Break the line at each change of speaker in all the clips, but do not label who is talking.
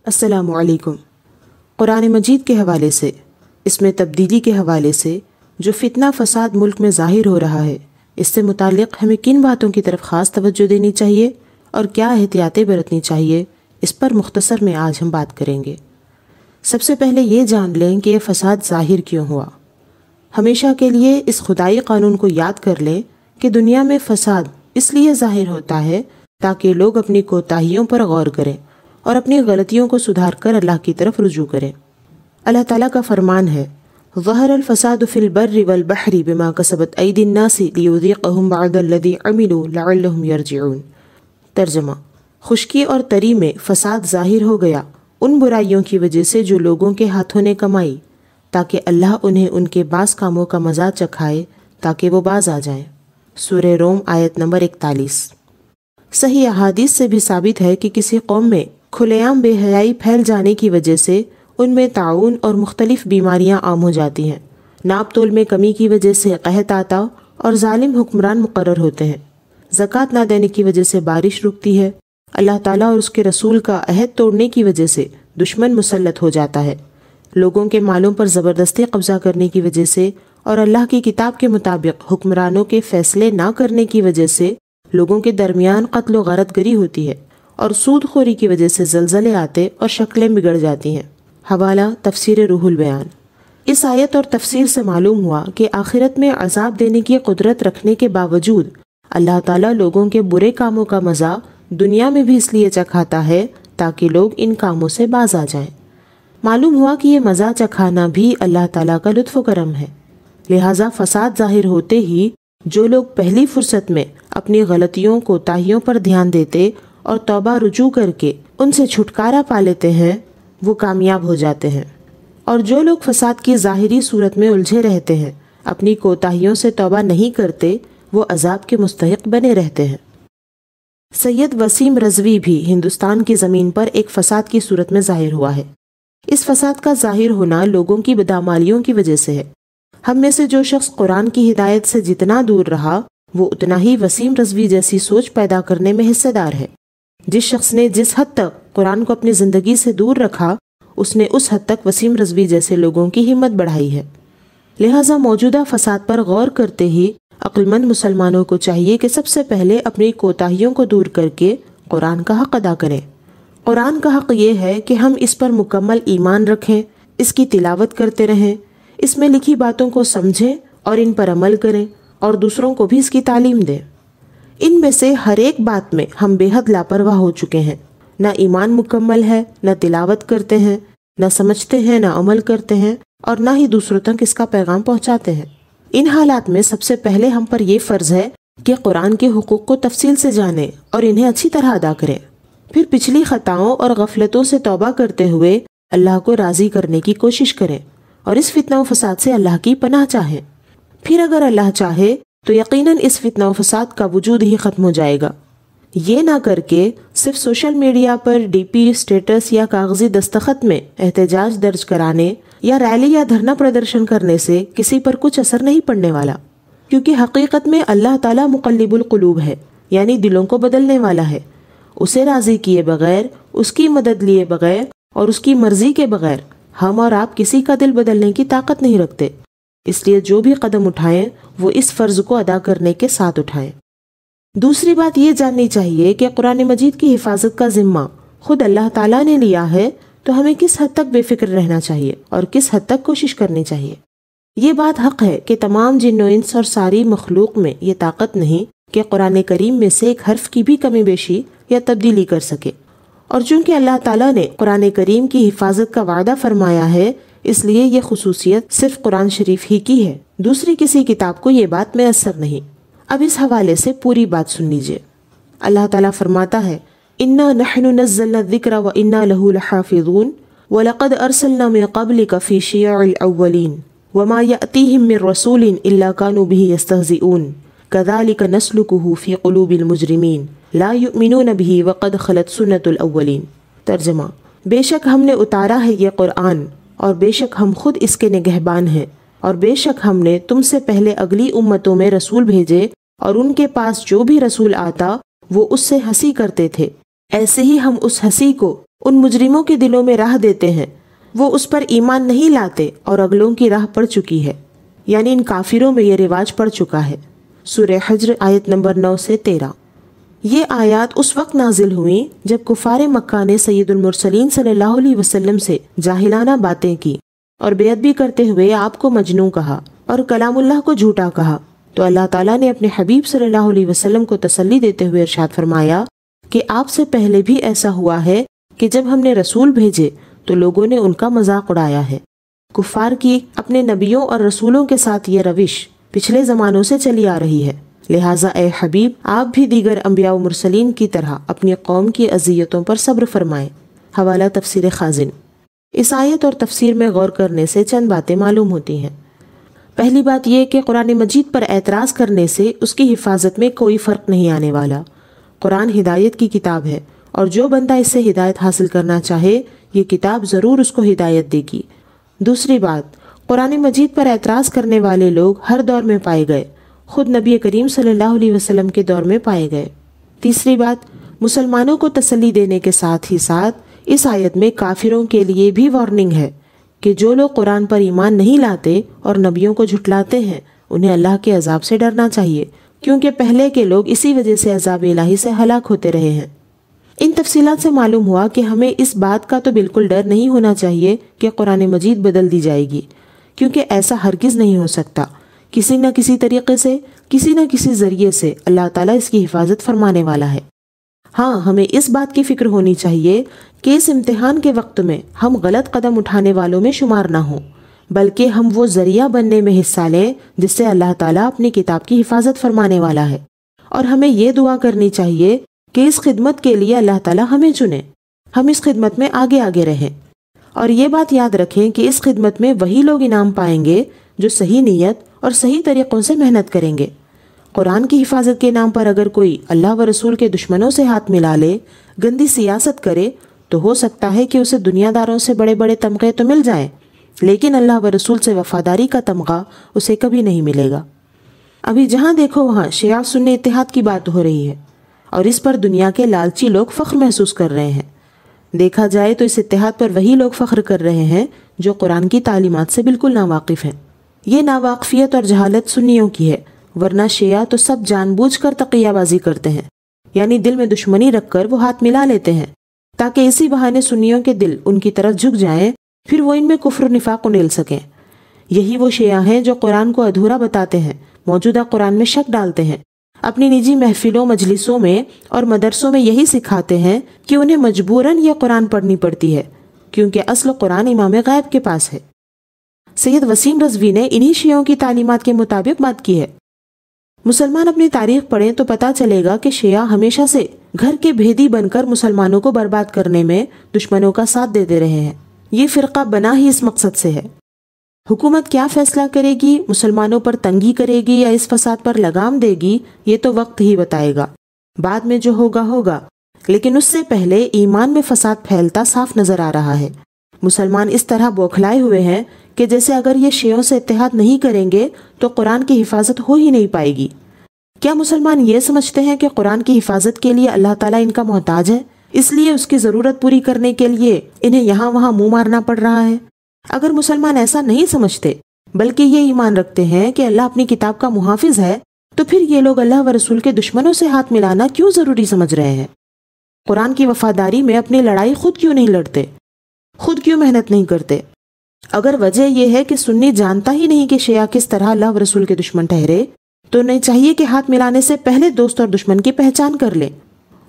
السلام علیکم۔ قرآن مجید کے حوالے سے، اس میں تبدیلی کے حوالے سے جو فتنہ فساد ملک میں ظاہر ہو رہا ہے، اس سے متعلق ہمیں کن باتوں کی طرف خاص توجہ دینی چاہیے اور کیا احتیاطیں برتنی چاہیے، اس پر مختصر میں آج ہم بات کریں گے۔ سب سے پہلے یہ جان لیں کہ یہ فساد ظاہر کیوں ہوا۔ ہمیشہ کے لیے اس خدائی قانون کو یاد کر لیں کہ دنیا میں فساد اس لیے ظاہر ہوتا ہے تاکہ لوگ اپنی کوتاہیوں پر غور کریں اور اپنی غلطیوں کو سدھار کر اللہ کی طرف رجوع کریں۔ اللہ تعالیٰ کا فرمان ہے، ظہر الفساد فی البر والبحر بما کسبت ایدی الناس لیذیقہم بعض الذی عملوا لعلہم یرجعون۔ ترجمہ: خشکی اور تری میں فساد ظاہر ہو گیا ان برائیوں کی وجہ سے جو لوگوں کے ہاتھوں نے کمائی، تاکہ اللہ انہیں ان کے بعض کاموں کا مزہ چکھائے تاکہ وہ باز آ جائیں۔ سورہ روم آیت نمبر 41۔ صحیح احادیث سے بھی ثابت ہے کہ کسی قوم میں کھلے عام بے حیائی پھیل جانے کی وجہ سے ان میں طاعون اور مختلف بیماریاں عام ہو جاتی ہیں، ناپ تول میں کمی کی وجہ سے قحط آتا اور ظالم حکمران مقرر ہوتے ہیں، زکوٰۃ نہ دینے کی وجہ سے بارش رکتی ہے، اللہ تعالیٰ اور اس کے رسول کا عہد توڑنے کی وجہ سے دشمن مسلط ہو جاتا ہے، لوگوں کے مالوں پر زبردستی قبضہ کرنے کی وجہ سے اور اللہ کی کتاب کے مطابق حکمرانوں کے فیصلے نہ کرنے کی وجہ سے لوگوں کے درمیان قتل و غارت گری ہوتی ہے، اور سود خوری کی وجہ سے زلزلے آتے اور شکلیں بگڑ جاتی ہیں۔ حوالہ تفسیر روح البیان۔ اس آیت اور تفسیر سے معلوم ہوا کہ آخرت میں عذاب دینے کی قدرت رکھنے کے باوجود اللہ تعالیٰ لوگوں کے برے کاموں کا مزہ دنیا میں بھی اس لیے چکھاتا ہے تاکہ لوگ ان کاموں سے باز آ جائیں۔ معلوم ہوا کہ یہ مزہ چکھانا بھی اللہ تعالیٰ کا لطف و کرم ہے، لہٰذا فساد ظاہر ہوتے ہی جو لوگ پہلی فرصت میں اپنی غلطیوں کوتاہیوں پر دھیان دیتے اور توبہ رجوع کر کے ان سے چھٹکارا پا لیتے ہیں وہ کامیاب ہو جاتے ہیں، اور جو لوگ فساد کی ظاہری صورت میں الجھے رہتے ہیں، اپنی کوتاہیوں سے توبہ نہیں کرتے، وہ عذاب کے مستحق بنے رہتے ہیں۔ سید وسیم رضوی بھی ہندوستان کی زمین پر ایک فساد کی صورت میں ظاہر ہوا ہے۔ اس فساد کا ظاہر ہونا لوگوں کی بدعمالیوں کی وجہ سے ہے۔ ہم میں سے جو شخص قرآن کی ہدایت سے جتنا دور رہا وہ اتنا ہی وسیم رضوی جیسی سوچ پیدا کرنے میں حصہ دار ہے۔ جس شخص نے جس حد تک قرآن کو اپنی زندگی سے دور رکھا، اس نے اس حد تک وسیم رضوی جیسے لوگوں کی ہمت بڑھائی ہے۔ لہٰذا موجودہ فساد پر غور کرتے ہی عقل مند مسلمانوں کو چاہیے کہ سب سے پہلے اپنی کوتاہیوں کو دور کر کے قرآن کا حق ادا کریں۔ قرآن کا حق یہ ہے کہ ہم اس پر مکمل ایمان رکھیں، اس کی تلاوت کرتے رہیں، اس میں لکھی باتوں کو سمجھیں اور ان پر عمل کریں، اور دوسروں کو بھی اس کی تعلیم دیں۔ ان میں سے ہر ایک بات میں ہم بے حد لاپرواہ ہو چکے ہیں، نہ ایمان مکمل ہے، نہ تلاوت کرتے ہیں، نہ سمجھتے ہیں، نہ عمل کرتے ہیں، اور نہ ہی دوسروں تک اس کا پیغام پہنچاتے ہیں۔ ان حالات میں سب سے پہلے ہم پر یہ فرض ہے کہ قرآن کے حقوق کو تفصیل سے جانیں اور انہیں اچھی طرح ادا کریں، پھر پچھلی خطاؤں اور غفلتوں سے توبہ کرتے ہوئے اللہ کو راضی کرنے کی کوشش کریں اور اس فتنہ و فساد سے اللہ کی پناہ چاہیں۔ پھر اگر اللہ چاہے تو یقیناً اس فتنہ و فساد کا وجود ہی ختم ہو جائے گا۔ یہ نہ کر کے صرف سوشل میڈیا پر ڈی پی، اسٹیٹس یا کاغذی دستخط میں احتجاج درج کرانے یا ریلی یا دھرنا پردرشن کرنے سے کسی پر کچھ اثر نہیں پڑنے والا، کیونکہ حقیقت میں اللہ تعالیٰ مقلب القلوب ہے، یعنی دلوں کو بدلنے والا ہے۔ اسے راضی کیے بغیر، اس کی مدد لیے بغیر اور اس کی مرضی کے بغیر ہم اور آپ کسی کا دل بدلنے کی طاقت نہیں رکھتے۔ اس لیے جو بھی قدم اٹھائیں وہ اس فرض کو ادا کرنے کے ساتھ اٹھائیں۔ دوسری بات یہ جاننی چاہیے کہ قرآن مجید کی حفاظت کا ذمہ خود اللہ تعالیٰ نے لیا ہے، تو ہمیں کس حد تک بے فکر رہنا چاہیے اور کس حد تک کوشش کرنی چاہیے۔ یہ بات حق ہے کہ تمام جن و انس اور ساری مخلوق میں یہ طاقت نہیں کہ قرآن کریم میں سے ایک حرف کی بھی کمی بیشی یا تبدیلی کر سکے، اور چونکہ اللہ تعالیٰ نے قرآن کریم کی حفاظت کا وعدہ فرمایا ہے، اس لیے یہ خصوصیت صرف قرآن شریف ہی کی ہے، دوسری کسی کتاب کو یہ بات میسر نہیں۔ اب اس حوالے سے پوری بات سن لیجئے۔ اللہ تعالیٰ فرماتا ہے، اِنَّا نَحْنُ نَزَّلْنَا الذِّكْرَ وَإِنَّا لَهُ لَحَافِظُونَ وَلَقَدْ أَرْسَلْنَا مِن قَبْلِكَ فِي شِيَعِ الْأَوَّلِينَ وَمَا يَأْتِيهِم مِّن رَّسُولٍ إِلَّا كَانُوا بِهِ يَسْتَهْزِئُونَ كَذَلِكَ نَسْلُكُهُ فِي قُلُوبِ الْمُجْرِمِينَ لَا يُؤْمِنُونَ بِهِ وَقَدْ خَلَتْ سُنَّةُ الْأَوَّلِينَ۔ ترجمہ: بے شک ہم نے اتارا ہے یہ قرآن، اور بے شک ہم خود اس کے نگہبان ہیں، اور بے شک ہم نے تم سے پہلے اگلی امتوں میں رسول بھیجے، اور ان کے پاس جو بھی رسول آتا وہ اس سے ہنسی کرتے تھے، ایسے ہی ہم اس ہنسی کو ان مجرموں کے دلوں میں راہ دیتے ہیں، وہ اس پر ایمان نہیں لاتے اور اگلوں کی راہ پڑ چکی ہے، یعنی ان کافروں میں یہ رواج پڑ چکا ہے۔ سورہ حجر آیت نمبر 9 سے 13۔ یہ آیات اس وقت نازل ہوئیں جب کفار مکہ نے سید المرسلین صلی اللہ علیہ وسلم سے جاہلانہ باتیں کی اور بے ادبی کرتے ہوئے آپ کو مجنون کہا اور کلام اللہ کو جھوٹا کہا، تو اللہ تعالیٰ نے اپنے حبیب صلی اللہ علیہ وسلم کو تسلی دیتے ہوئے ارشاد فرمایا کہ آپ سے پہلے بھی ایسا ہوا ہے کہ جب ہم نے رسول بھیجے تو لوگوں نے ان کا مذاق اڑایا ہے۔ کفار کی اپنے نبیوں اور رسولوں کے ساتھ یہ روش پچھلے زمانوں سے چلی آ رہی ہے، لہٰذا اے حبیب آپ بھی دیگر انبیاء و مرسلین کی طرح اپنی قوم کی اذیتوں پر صبر فرمائیں۔ حوالہ تفسیر خازن۔ اس آیت اور تفسیر میں غور کرنے سے چند باتیں معلوم ہوتی ہیں۔ پہلی بات یہ کہ قرآن مجید پر اعتراض کرنے سے اس کی حفاظت میں کوئی فرق نہیں آنے والا۔ قرآن ہدایت کی کتاب ہے اور جو بندہ اس سے ہدایت حاصل کرنا چاہے یہ کتاب ضرور اس کو ہدایت دے گی۔ دوسری بات، قرآن مجید پر اعتراض کرنے والے لوگ ہر دور میں پائے گئے، خود نبی کریم صلی اللہ علیہ وسلم کے دور میں پائے گئے۔ تیسری بات، مسلمانوں کو تسلی دینے کے ساتھ ہی ساتھ اس آیت میں کافروں کے لیے بھی وارننگ ہے کہ جو لوگ قرآن پر ایمان نہیں لاتے اور نبیوں کو جھٹلاتے ہیں انہیں اللہ کے عذاب سے ڈرنا چاہیے، کیونکہ پہلے کے لوگ اسی وجہ سے عذاب الہی سے ہلاک ہوتے رہے ہیں۔ ان تفصیلات سے معلوم ہوا کہ ہمیں اس بات کا تو بالکل ڈر نہیں ہونا چاہیے کہ قرآن مجید بدل دی جائے گی، کیونکہ ایسا ہرگز نہیں ہو سکتا۔ کسی نہ کسی طریقے سے، کسی نہ کسی ذریعے سے اللہ تعالیٰ اس کی حفاظت فرمانے والا ہے۔ ہاں، ہمیں اس بات کی فکر ہونی چاہیے کہ اس امتحان کے وقت میں ہم غلط قدم اٹھانے والوں میں شمار نہ ہوں، بلکہ ہم وہ ذریعہ بننے میں حصہ لیں جس سے اللہ تعالیٰ اپنی کتاب کی حفاظت فرمانے والا ہے۔ اور ہمیں یہ دعا کرنی چاہیے کہ اس خدمت کے لیے اللہ تعالیٰ ہمیں چنے، ہم اس خدمت میں آگے آگے رہیں۔ اور یہ بات یاد رکھیں کہ اس خدمت میں وہی لوگ انعام پائیں گے جو صحیح نیت اور صحیح طریقوں سے محنت کریں گے۔ قرآن کی حفاظت کے نام پر اگر کوئی اللہ و رسول کے دشمنوں سے ہاتھ ملا لے، گندی سیاست کرے، تو ہو سکتا ہے کہ اسے دنیا داروں سے بڑے بڑے تمغے تو مل جائیں، لیکن اللہ و رسول سے وفاداری کا تمغہ اسے کبھی نہیں ملے گا۔ ابھی جہاں دیکھو وہاں شیعہ سنی اتحاد کی بات ہو رہی ہے اور اس پر دنیا کے لالچی لوگ فخر محسوس کر رہے ہیں۔ دیکھا جائے تو اس اتحاد پر وہی لوگ فخر کر رہے ہیں جو قرآن کی تعلیمات سے بالکل ناواقف ہیں۔ یہ ناواقفیت اور جہالت سنیوں کی ہے، ورنہ شیعہ تو سب جان بوجھ کر تقیہ بازی کرتے ہیں، یعنی دل میں دشمنی رکھ کر وہ ہاتھ ملا لیتے ہیں تاکہ اسی بہانے سنیوں کے دل ان کی طرف جھک جائیں، پھر وہ ان میں کفر و نفاق انیل سکیں۔ یہی وہ شیعہ ہیں جو قرآن کو ادھورا بتاتے ہیں، موجودہ قرآن میں شک ڈالتے ہیں، اپنی نجی محفلوں، مجلسوں میں اور مدرسوں میں یہی سکھاتے ہیں کہ انہیں مجبوراً یہ قرآن پڑھنی پڑتی ہے کیونکہ اصل قرآن امام غیب کے پاس ہے۔ سید وسیم رضوی نے انہی شیعوں کی تعلیمات کے مطابق بات کی ہے۔ مسلمان اپنی تاریخ پڑھیں تو پتہ چلے گا کہ شیعہ ہمیشہ سے گھر کے بھیدی بن کر مسلمانوں کو برباد کرنے میں دشمنوں کا ساتھ دیتے رہے ہیں۔ یہ فرقہ بنا ہی اس مقصد سے ہے۔ حکومت کیا فیصلہ کرے گی، مسلمانوں پر تنگی کرے گی یا اس فساد پر لگام دے گی، یہ تو وقت ہی بتائے گا، بعد میں جو ہوگا ہوگا، لیکن اس سے پہلے ایمان میں فساد پھیلتا صاف نظر آ رہا ہے۔ مسلمان اس طرح بوکھلائے ہوئے ہیں کہ جیسے اگر یہ شیعوں سے اتحاد نہیں کریں گے تو قرآن کی حفاظت ہو ہی نہیں پائے گی۔ کیا مسلمان یہ سمجھتے ہیں کہ قرآن کی حفاظت کے لیے اللہ تعالیٰ ان کا محتاج ہے، اس لیے اس کی ضرورت پوری کرنے کے لیے انہیں یہاں وہاں منہ مارنا پڑ رہا ہے؟ اگر مسلمان ایسا نہیں سمجھتے بلکہ یہ ایمان رکھتے ہیں کہ اللہ اپنی کتاب کا محافظ ہے، تو پھر یہ لوگ اللہ و رسول کے دشمنوں سے ہاتھ ملانا کیوں ضروری سمجھ رہے ہیں؟ قرآن کی وفاداری میں اپنی لڑائی خود کیوں نہیں لڑتے، خود کیوں محنت نہیں کرتے؟ اگر وجہ یہ ہے کہ سنی جانتا ہی نہیں کہ شیعہ کس طرح اللہ و رسول کے دشمن ٹھہرے، تو انہیں چاہیے کہ ہاتھ ملانے سے پہلے دوست اور دشمن کی پہچان کر لیں۔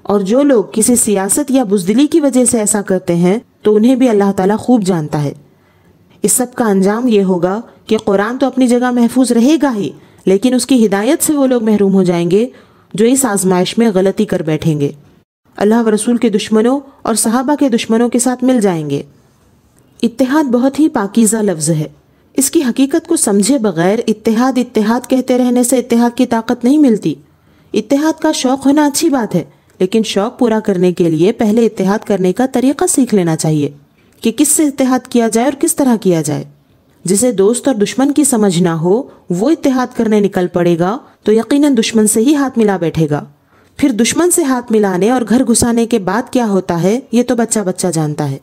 اور جو لوگ کسی سیاست یا بزدلی کی وجہ سے ایسا کرتے ہیں تو انہیں بھی اللہ تعالیٰ خوب جانتا ہے۔ اس سب کا انجام یہ ہوگا کہ قرآن تو اپنی جگہ محفوظ رہے گا ہی، لیکن اس کی ہدایت سے وہ لوگ محروم ہو جائیں گے جو اس آزمائش میں غلطی کر بیٹھیں گے، اللہ و رسول کے دشمنوں اور صحابہ کے دشمنوں کے ساتھ مل جائیں گے۔ اتحاد بہت ہی پاکیزہ لفظ ہے، اس کی حقیقت کو سمجھے بغیر اتحاد اتحاد کہتے رہنے سے اتحاد کی طاقت نہیں ملتی۔ اتحاد کا شوق ہونا اچھی بات ہے، لیکن شوق پورا کرنے کے لیے پہلے اتحاد کرنے کا طریقہ سیکھ لینا چاہیے کہ کس سے اتحاد کیا جائے اور کس طرح کیا جائے۔ جسے دوست اور دشمن کی سمجھ نہ ہو وہ اتحاد کرنے نکل پڑے گا تو یقیناً دشمن سے ہی ہاتھ ملا بیٹھے گا۔ پھر دشمن سے ہاتھ ملانے اور گھر گھسانے کے بعد کیا ہوتا ہے یہ تو بچہ بچہ جانتا ہے۔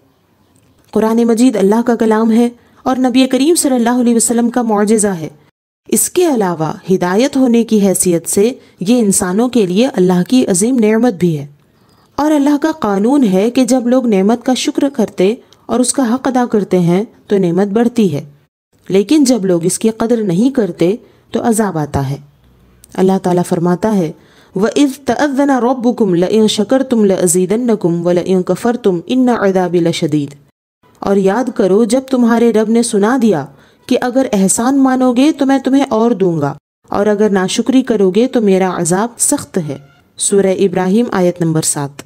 قرآن مجید اللہ کا کلام ہے اور نبی کریم صلی اللہ علیہ وسلم کا معجزہ ہے۔ اس کے علاوہ ہدایت ہونے کی حیثیت سے یہ انسانوں کے لیے اللہ کی عظیم نعمت بھی ہے، اور اللہ کا قانون ہے کہ جب لوگ نعمت کا شکر کرتے اور اس کا حق ادا کرتے ہیں تو نعمت بڑھتی ہے، لیکن جب لوگ اس کی قدر نہیں کرتے تو عذاب آتا ہے۔ اللہ تعالیٰ فرماتا ہے وَإِذْ تَأَذَّنَ رَبُّكُمْ لَئِن شَكَرْتُمْ لَأَزِيدَنَّكُمْ وَلَئِن كَفَرْتُمْ إِنَّ عَذَابِي لَشَدِيدٌ۔ اور یاد کرو جب تمہارے رب نے سنا دیا کہ اگر احسان مانو گے تو میں تمہیں اور دوں گا، اور اگر ناشکری کرو گے تو میرا عذاب سخت ہے۔ سورہ ابراہیم آیت نمبر 7۔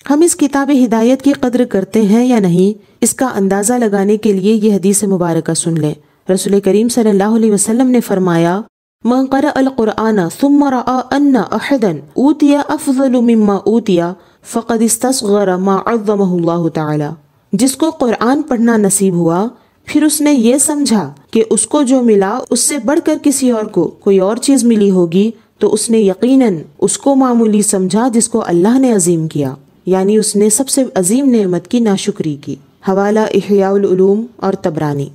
ہم اس کتاب ہدایت کی قدر کرتے ہیں یا نہیں، اس کا اندازہ لگانے کے لیے یہ حدیث مبارکہ سن لیں۔ رسول کریم صلی اللہ علیہ وسلم نے فرمایا من قرأ القرآن ثم رأى ان احدا اوتی افضل مما اوتی فقد استصغر ما عظمه اللہ تعالی۔ جس کو قرآن پڑھنا نصیب ہوا پھر اس نے یہ سمجھا کہ اس کو جو ملا اس سے بڑھ کر کسی اور کو کوئی اور چیز ملی ہوگی تو اس نے یقیناً اس کو معمولی سمجھا جس کو اللہ نے عظیم کیا، یعنی اس نے سب سے عظیم نعمت کی ناشکری کی۔ حوالہ احیاء العلوم اور طبرانی۔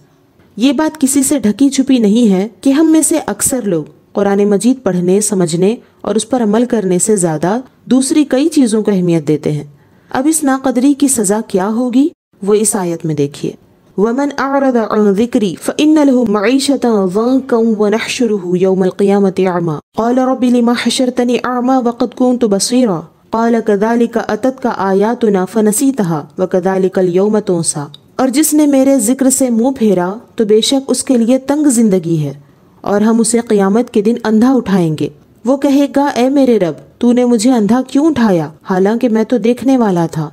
یہ بات کسی سے ڈھکی چھپی نہیں ہے کہ ہم میں سے اکثر لوگ قرآن مجید پڑھنے، سمجھنے اور اس پر عمل کرنے سے زیادہ دوسری کئی چیزوں کو اہمیت دیتے ہیں۔ اب اس ناقدری کی سزا کیا ہوگی وہ اس آیت میں دیکھیے۔ وَمَنْ أَعْرَضَ عَنْ ذِكْرِي فَإِنَّ لَهُ مَعِيشَةً ضَنكًا وَنَحْشُرُهُ يَوْمَ الْقِيَامَةِ أَعْمَى قَالَ رَبِّ لِمَ حَشَرْتَنِي أَعْمَى وَقَدْ كُنْتُ بَصِيرًا قَالَ كَذَلِكَ أَتَتْكَ آيَاتُنَا فَنَسِيتَهَا وَكَذَلِكَ الْيَوْمَ تُنْسَى۔ اور جس نے میرے ذکر سے منہ پھیرا تو بے شک اس کے لیے تنگ زندگی ہے، اور ہم اسے قیامت کے دن اندھا اٹھائیں گے۔ وہ کہے گا اے میرے رب تو نے مجھے اندھا کیوں اٹھایا حالانکہ میں تو دیکھنے والا تھا۔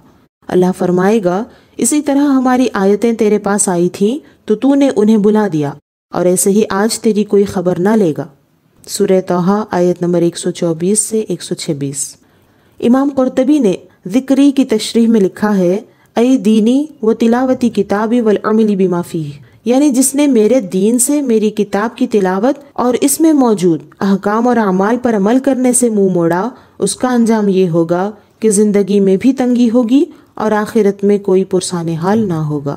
اللہ فرمائے گا اسی طرح ہماری آیتیں تیرے پاس آئی تھیں تو نے انہیں بلا دیا، اور ایسے ہی آج تیری کوئی خبر نہ لے گا۔ سورہ طٰہٰ آیت نمبر 124 سے 126۔ امام قرطبی نے ذکری کی تشریح میں لکھا ہے ای دینی و تلاوتی کتابی والعمل بما فیہ، یعنی جس نے میرے دین سے میری کتاب کی تلاوت اور اس میں موجود احکام اور اعمال پر عمل کرنے سے منہ موڑا، اس کا انجام یہ ہوگا کہ زندگی میں بھی تنگی ہوگی اور آخرت میں کوئی پرسان حال نہ ہوگا۔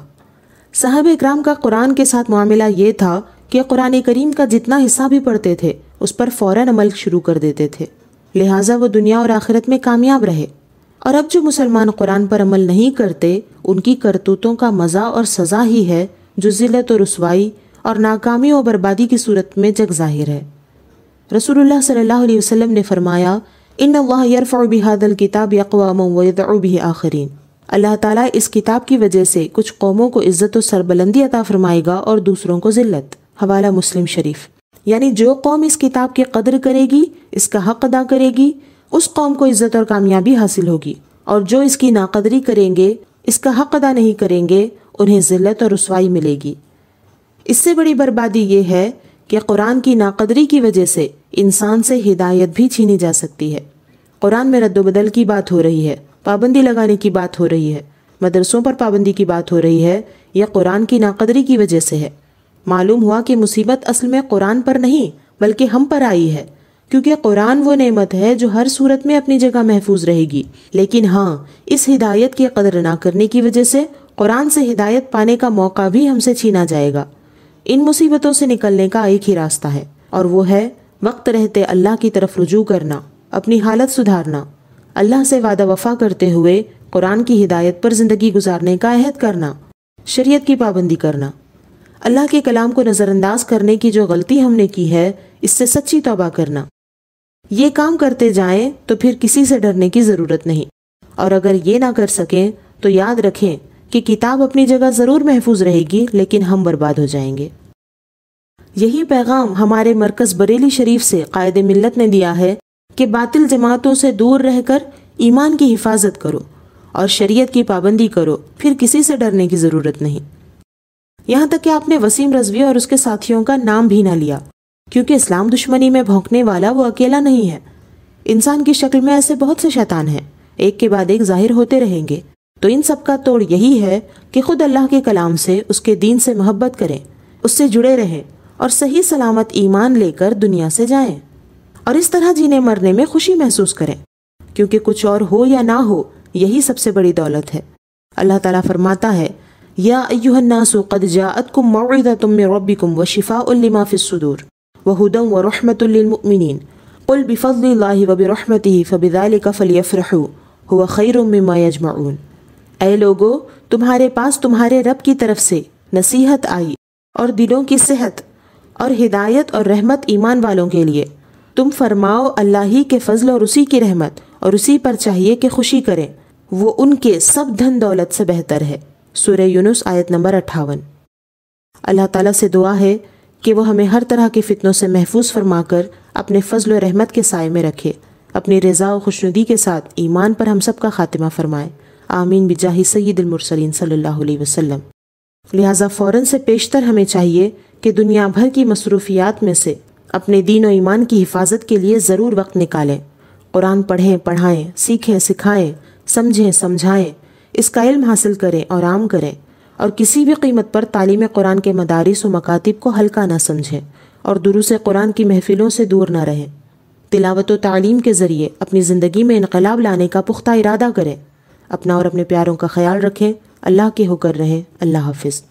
صحابہ اکرام کا قرآن کے ساتھ معاملہ یہ تھا کہ قرآن کریم کا جتنا حصہ بھی پڑھتے تھے اس پر فوراً عمل شروع کر دیتے تھے، لہٰذا وہ دنیا اور آخرت میں کامیاب رہے۔ اور اب جو مسلمان قرآن پر عمل نہیں کرتے ان کی کرتوتوں کا مزہ اور سزا ہی ہے جو ذلت و رسوائی اور ناکامی و بربادی کی صورت میں جگ ظاہر ہے۔ رسول اللہ صلی اللہ علیہ وسلم نے فرمایا ان اللہ یرفع بہذا الکتاب اقواما ویضع بہ آخرین۔ اللہ تعالیٰ اس کتاب کی وجہ سے کچھ قوموں کو عزت و سربلندی عطا فرمائے گا اور دوسروں کو ذلت۔ حوالہ مسلم شریف۔ یعنی جو قوم اس کتاب کی قدر کرے گی، اس کا حق ادا کرے گی، اس قوم کو عزت اور کامیابی حاصل ہوگی، اور جو اس کی ناقدری کریں گے، اس کا حق ادا نہیں کریں گے، انہیں ذلت اور رسوائی ملے گی۔ اس سے بڑی بربادی یہ ہے کہ قرآن کی ناقدری کی وجہ سے انسان سے ہدایت بھی چھینی جا سکتی ہے۔ قرآن میں رد و بدل کی بات ہو رہی ہے، پابندی لگانے کی بات ہو رہی ہے، مدرسوں پر پابندی کی بات ہو رہی ہے، یہ قرآن کی ناقدری کی وجہ سے ہے۔ معلوم ہوا کہ مصیبت اصل میں قرآن پر نہیں بلکہ ہم پر آئی ہے، کیونکہ قرآن وہ نعمت ہے جو ہر صورت میں اپنی جگہ محفوظ رہے گی، لیکن ہاں اس ہدایت کی قدر نہ کرنے کی وجہ سے قرآن سے ہدایت پانے کا موقع بھی ہم سے چھینا جائے گا۔ ان مصیبتوں سے نکلنے کا ایک ہی راستہ ہے، اور وہ ہے وقت رہتے اللہ کی طرف رجوع کرنا، اپنی حالت سدھارنا، اللہ سے وعدہ وفا کرتے ہوئے قرآن کی ہدایت پر زندگی گزارنے کا عہد کرنا، شریعت کی پابندی کرنا، اللہ کے کلام کو نظر انداز کرنے کی جو غلطی ہم نے کی ہے اس سے سچی توبہ کرنا۔ یہ کام کرتے جائیں تو پھر کسی سے ڈرنے کی ضرورت نہیں، اور اگر یہ نہ کر سکیں تو یاد رکھیں کہ کتاب اپنی جگہ ضرور محفوظ رہے گی لیکن ہم برباد ہو جائیں گے۔ یہی پیغام ہمارے مرکز بریلی شریف سے قائد ملت نے دیا ہے کہ باطل جماعتوں سے دور رہ کر ایمان کی حفاظت کرو اور شریعت کی پابندی کرو، پھر کسی سے ڈرنے کی ضرورت نہیں۔ یہاں تک کہ آپ نے وسیم رضوی اور اس کے ساتھیوں کا نام بھی نہ لیا، کیونکہ اسلام دشمنی میں بھونکنے والا وہ اکیلا نہیں ہے، انسان کی شکل میں ایسے بہت سے شیطان ہیں، ایک کے بعد ایک ظاہر ہوتے رہیں گے۔ تو ان سب کا توڑ یہی ہے کہ خود اللہ کے کلام سے، اس کے دین سے محبت کریں، اس سے جڑے رہیں اور صحیح سلامت ایمان لے کر دنیا سے جائیں، اور اس طرح جینے مرنے میں خوشی محسوس کریں۔ کیونکہ کچھ اور ہو یا نہ ہو یہی سب سے بڑی دولت ہے۔ اللہ تعالیٰ فرماتا ہے یا ایھا الناس قد جاءتکم موعظۃ من ربکم وشفاء لما فی الصدور وہدی ورحمۃ للمؤمنین قل بفضل اللہ وبرحمتہ فبذلک فلیفرحوا ھو خیر مما یجمعون۔ اے لوگو، تمہارے پاس تمہارے رب کی طرف سے نصیحت آئی اور دلوں کی صحت اور ہدایت اور رحمت ایمان والوں کے لیے۔ تم فرماؤ اللہ ہی کے فضل اور اسی کی رحمت اور اسی پر چاہیے کہ خوشی کریں، وہ ان کے سب دھن دولت سے بہتر ہے۔ سورہ یونس آیت نمبر 58۔ اللہ تعالیٰ سے دعا ہے کہ وہ ہمیں ہر طرح کے فتنوں سے محفوظ فرما کر اپنے فضل و رحمت کے سائے میں رکھے، اپنی رضا و خوشنودی کے ساتھ ایمان پر ہم سب کا خاتمہ فرمائے، آمین بجاہ سید المرسلین صلی اللہ علیہ وسلم۔ لہٰذا فوراً سے پیشتر ہمیں چاہیے کہ دنیا بھر کی مصروفیات میں سے اپنے دین و ایمان کی حفاظت کے لیے ضرور وقت نکالیں، قرآن پڑھیں، پڑھائیں، سیکھیں، سکھائیں، سمجھیں، سمجھائیں، اس کا علم حاصل کریں اور عام کریں، اور کسی بھی قیمت پر تعلیم قرآن کے مدارس و مکاتب کو ہلکا نہ سمجھیں اور دروس قرآن کی محفلوں سے دور نہ رہیں۔ تلاوت و تعلیم کے ذریعے اپنی زندگی میں انقلاب لانے کا پختہ ارادہ کریں۔ اپنا اور اپنے پیاروں کا خیال رکھیں۔ اللہ کے ہو کر رہیں۔ اللہ حافظ۔